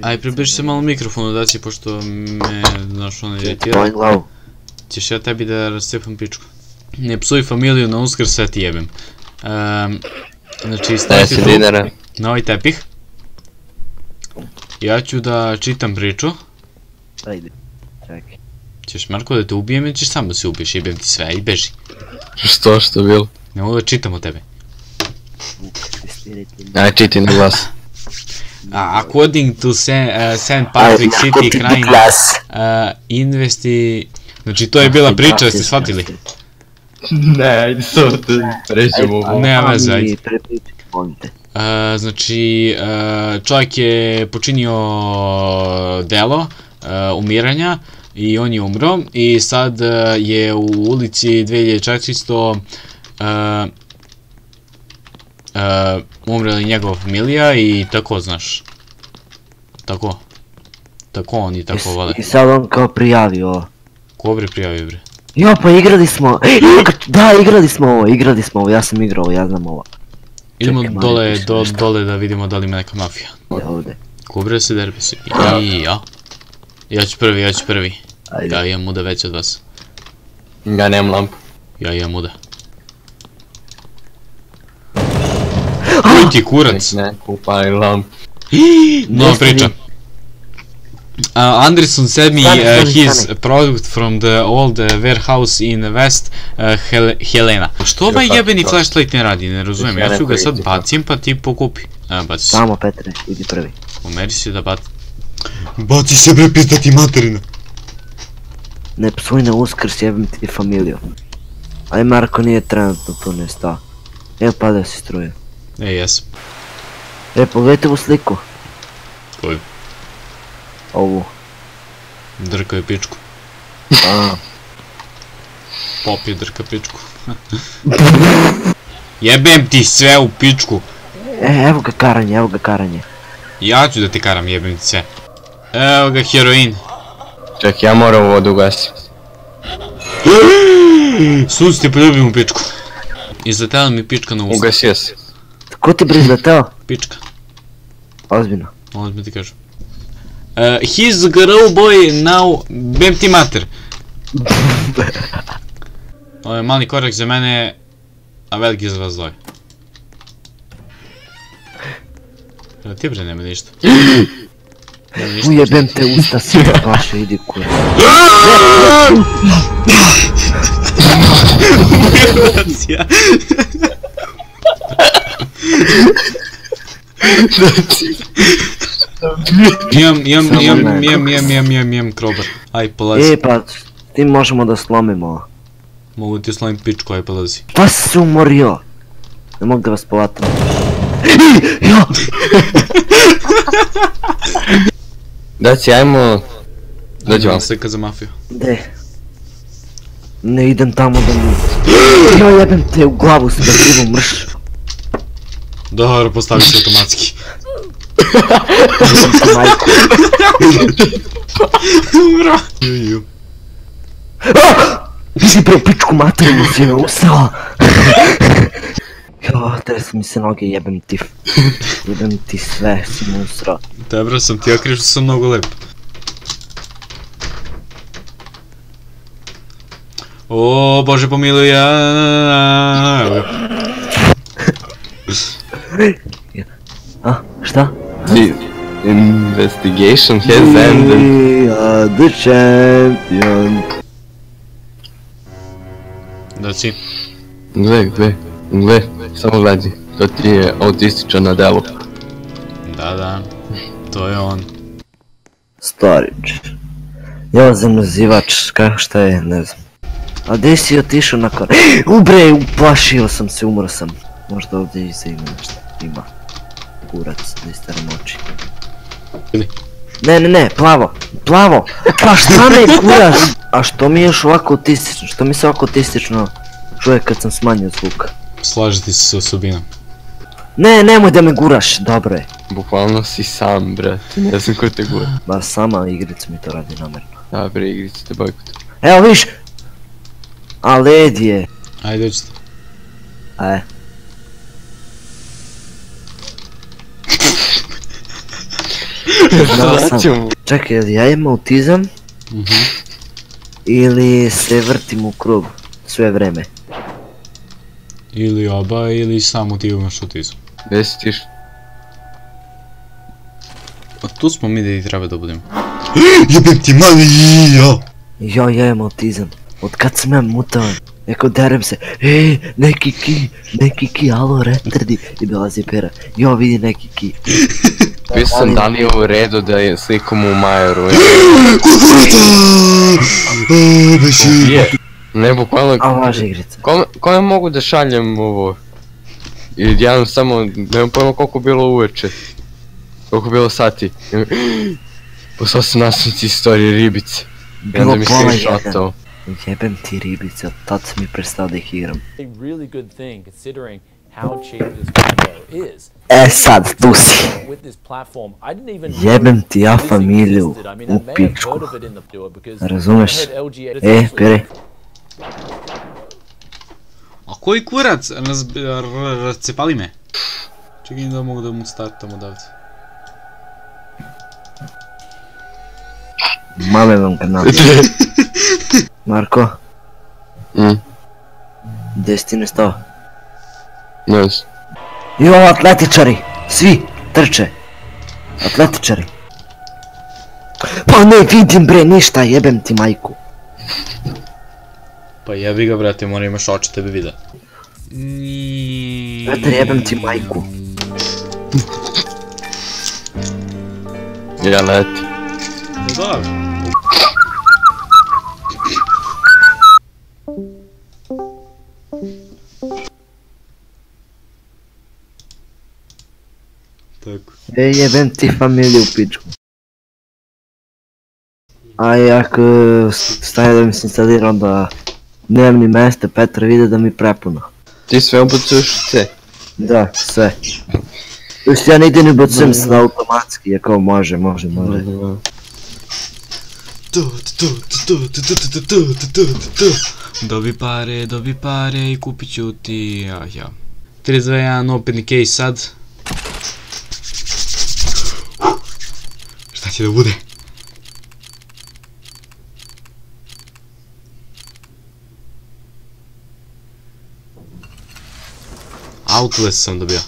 Aj, približi se malo mikrofonu, daci, pošto me, znaš, ono iritira. Tvoj glavu. Ćeš ja tebi da rascepam pičku. Ne psuj familiju na Uskrs, sve ti jebem. Znači, stavite tu na ovaj tepih. Ja ću da čitam priču. Ajde, čekaj. Ćeš, Marko, da te ubijem ili ćeš sam da se ubiješ, jebem ti sve, i beži. Što je bilo? Ne mogu da čitam o tebe. Aj, čiti na glas. According to St. Patrick City Crime Znači, to je bila priča, jeste shvatili? Ne, ajde samo da pređemo ovo. Nema veze, ajde. Znači, čovjek je počinio delo umiranja i on je umro i sad je u ulici 2400 umrela njegova familija i tako, znaš. Tako oni tako vole. I sad on kao prijavio. Ko bre prijavio bre? Jo, pa igrali smo, da, igrali smo ovo, ja sam igrao, ja znam ovo. Idemo dole da vidimo da li ima neka mafija. Ovdje. Ko bre se derbe se? I ja. Ja ću prvi. Ja imam muda veće od vas. Ja nemam lampu. Ja imam muda. Koji ti kurac? Ne, kupaj lampu. No priča. Anderson said me his product from the old warehouse in West Helena. Što ovaj jebeni flashlight ne radi, ne razumijem, ja ću ga sad bacim pa ti pokupi. Baci se. Samo Petre, idi prvi. Umeri se da baci. Baci se bre pizdati materina. Ne psuj na Uskrs, jebim ti familiju. Aj Marko nije trenutno tu ne sta. Evo pada si struje. Jesam. Pogledajte ovu sliku. Koju? Ovu. Drkaju pičku. Pop je drka pičku. Jebem ti sve u pičku. Evo ga karanje. Ja ću da ti karam, jebem ti sve. Evo ga heroin. Ček, ja moram vodu ugasiti. Sunce ti poljubim u pičku. Izletela mi pička na usta. Ugasio si. Ko ti bre izleteo? Pička. Ozbiljno. Ozbiljno ti kažem. He's girl boy now, bem ti mater. Ovo je mali korak za mene, a veliki za vas dvoje. Ti bre nema ništa. Ujebem te usta svima vaše, idi kura. Imam krobar. Aj, polazi. Pa, tim možemo da slomimo. Mogu ti slomim pičku, aj polazi. Pa se umorio. Ne mogu da vas povatam. Daci, ajmo... Dođi vam. Slika za mafiju. Gde? Ne idem tamo da mi... Jo, jebem te u glavu se da krivo mrš. Dobro, postavi se automatski. Majko. Umro. Vidi bre pičku materinu si me usrala. Jo, tresu mi se noge, jebem ti sve, si me usrao. Dobro sam ti, ja kriš što sam mnogo lep. O, Bože pomiluj, ja. Šta? The investigation has ended. We are the champion. Da si. Gle, samo gledaj, to ti je autističan na delu. Da, to je on. Starić. Ja sam nazivač, kako šta je, ne znam. A gdje si otišao na kar... Ubre, uplašio sam se, umro sam. Možda ovdje iza ima nešto, ima. Kurac, da istaram oči. Ne, plavo. Pa šta me kurac? A što mi je još ovako autistično, što mi se ovako autistično čuje kad sam smanjio zvuk? Slažiti se s osobinom. Ne, nemoj da me guraš, dobro je. Bukvalno si sam, brate, ne znam ko te gura. Ba sama igrica mi to radi namjerno. Da bre, igrica te bojkot. Evo viš! A led je. Ajde, dođite. Čekaj, jel ja imam autizam? Ili se vrtim u krug sve vreme? Ili oba, ili samo ti imaš autizam. Gdje si tiš? A tu smo mi gdje treba da budemo. Jebem ti mali ja! Ja imam autizam. Od kad sam ja mutavan? Eko derem se, neki ki, alo retardi. I dolazi pera, jo vidi neki ki. Bio sam Danio u redu da je slikom u Majoru. Beži! Ne, bukvalno... A važa igrica. Kome mogu da šaljem ovo? I ja samo, nemam pojma koliko bilo uveče. Koliko bilo sati. Poslao sam nasnici istorije ribice. I onda mi se šatao. Jebem ti ribice, od tad sam mi prestao da ih igram. E sad, tu si. Jebem ti ja familiju u pičku. Razumeš? Pere. A koji kurac? Razcepali me. Čekaj da mogu da mu startam odavde. Mame vam kanal. Marko? Gdje si ti nestao? Ne znam. Jo, atletičari! Svi trče! Atletičari! Pa ne vidim bre ništa, jebem ti majku! Pa jebi ga brate, mora imaš oči tebe vida. Petar, jebem ti majku! Ja leti. Dobro. Tako. Jebem ti familiju u pičku. A ako staje da mi se instalira onda nemam ni mesta, Petar vide da mi prepuno. Ti sve ubacuješ u C? Da, sve. Još ja nigdje ne ubacujem sve automatski, je kao može. Dobi pare i kupit ću ti, ja. 321 open case sad. Šta će da bude? Outless sam dobio.